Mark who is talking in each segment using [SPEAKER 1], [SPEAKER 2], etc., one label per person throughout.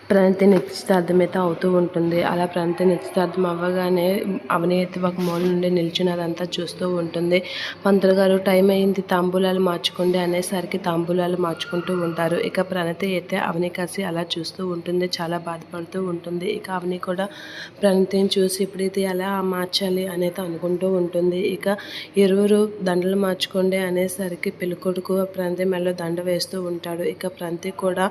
[SPEAKER 1] ప్రణతి నిశ్చితార్థం అయితే అవుతూ ఉంటుంది. అలా ప్రణతి నిశ్చితార్థం అవ్వగానే అవని అయితే ఒక మూల నుండి నిల్చుని అదంతా చూస్తూ ఉంటుంది. పంతులు గారు టైం అయింది, తాంబూలాలు మార్చుకోండి అనేసరికి తాంబూలాలు మార్చుకుంటూ ఉంటారు. ఇక ప్రణతి అయితే అవని కాసి అలా చూస్తూ ఉంటుంది, చాలా బాధపడుతూ ఉంటుంది. ఇక అవని కూడా ప్రణతిని చూసి ఇప్పుడు ఇది ఎలా మార్చాలి అనేది అనుకుంటూ ఉంటుంది. ఇక ఇరువురు దండలు మార్చుకోండి అనేసరికి పెళ్ళికొడుకు ప్రణతి మెడలో దండ వేస్తూ ఉంటాడు. ఇక ప్రణతి కూడా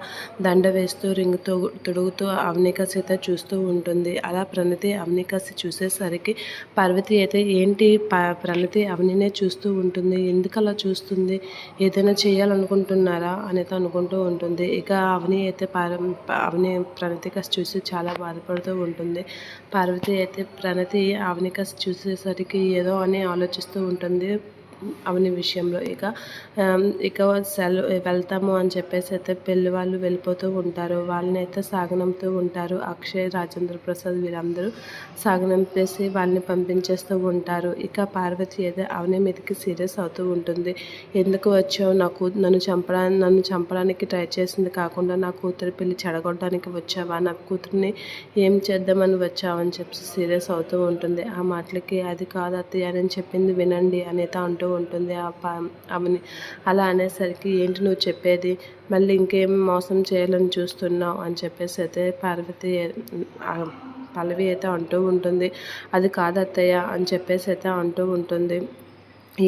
[SPEAKER 1] దండ వేస్తూ రింగుతో తొడుగుతూ అవనికసి అయితే చూస్తూ ఉంటుంది. అలా ప్రణతి అవనికసి చూసేసరికి పార్వతి అయితే ఏంటి ప్రణతి అవనినే చూస్తూ ఉంటుంది, ఎందుకు అలా చూస్తుంది, ఏదైనా చేయాలనుకుంటున్నారా అనేది అనుకుంటూ ఉంటుంది. ఇక అవని అయితే అవని ప్రణతి కసి చూసి చాలా బాధపడుతూ ఉంటుంది. పార్వతి అయితే ప్రణతి అవని కసి చూసేసరికి ఏదో అని ఆలోచిస్తూ ఉంటుంది అవని విషయంలో. ఇక వెళ్తాము అని చెప్పేసి అయితే పెళ్లి వాళ్ళు వెళ్ళిపోతూ ఉంటారు. వాళ్ళని అయితే సాగనంపుతూ ఉంటారు. అక్షయ్, రాజేంద్ర ప్రసాద్ వీళ్ళందరూ సాగనంపేసి వాళ్ళని పంపించేస్తూ ఉంటారు. ఇక పార్వతి అయితే అవని మీదకి సీరియస్ అవుతూ ఉంటుంది. ఎందుకు వచ్చావు, నన్ను చంపడానికి ట్రై చేసింది కాకుండా నా కూతురి పెళ్లి చెడగొట్టడానికి వచ్చావా, నా కూతురిని ఏం చేద్దామని వచ్చావని చెప్పి సీరియస్ అవుతూ ఉంటుంది. ఆ మాటలకి అది కాదు అత్తయ్య, నేను చెప్పింది వినండి అనేది అంటూ ఉంటుంది అవని. అలా అనేసరికి ఏంటి నువ్వు చెప్పేది, మళ్ళీ ఇంకేం మోసం చేయాలని చూస్తున్నావు అని చెప్పేసి అయితే పల్లవి అయితే అంటూ ఉంటుంది. అది కాదు అత్తయ్య అని చెప్పేసి అయితే అంటూ ఉంటుంది.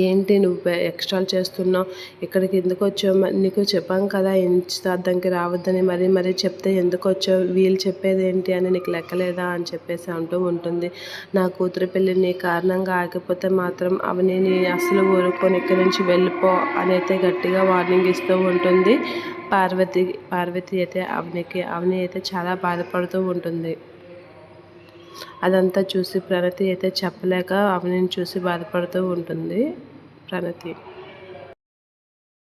[SPEAKER 1] ఏంటి నువ్వు ఎక్స్ట్రాలు చేస్తున్నావు, ఇక్కడికి ఎందుకు వచ్చావు, నీకు చెప్పాం కదా నిశ్చితార్థంకి రావద్దని, మరీ చెప్తే ఎందుకు వచ్చావు, వీళ్ళు చెప్పేది ఏంటి అని నీకు లెక్కలేదా అని చెప్పేసి అంటూ ఉంటుంది. నా కూతురు పెళ్ళి నీ కారణంగా ఆగిపోతే మాత్రం అవని అసలు ఊరుకొని ఇక్కడి నుంచి వెళ్ళిపో అని అయితే గట్టిగా వార్నింగ్ ఇస్తూ ఉంటుంది పార్వతి అయితే అవని అయితే చాలా బాధపడుతూ ఉంటుంది. అదంతా చూసి ప్రణతి అయితే చెప్పలేక అవనిని చూసి బాధపడుతూ ఉంటుంది ప్రణతి.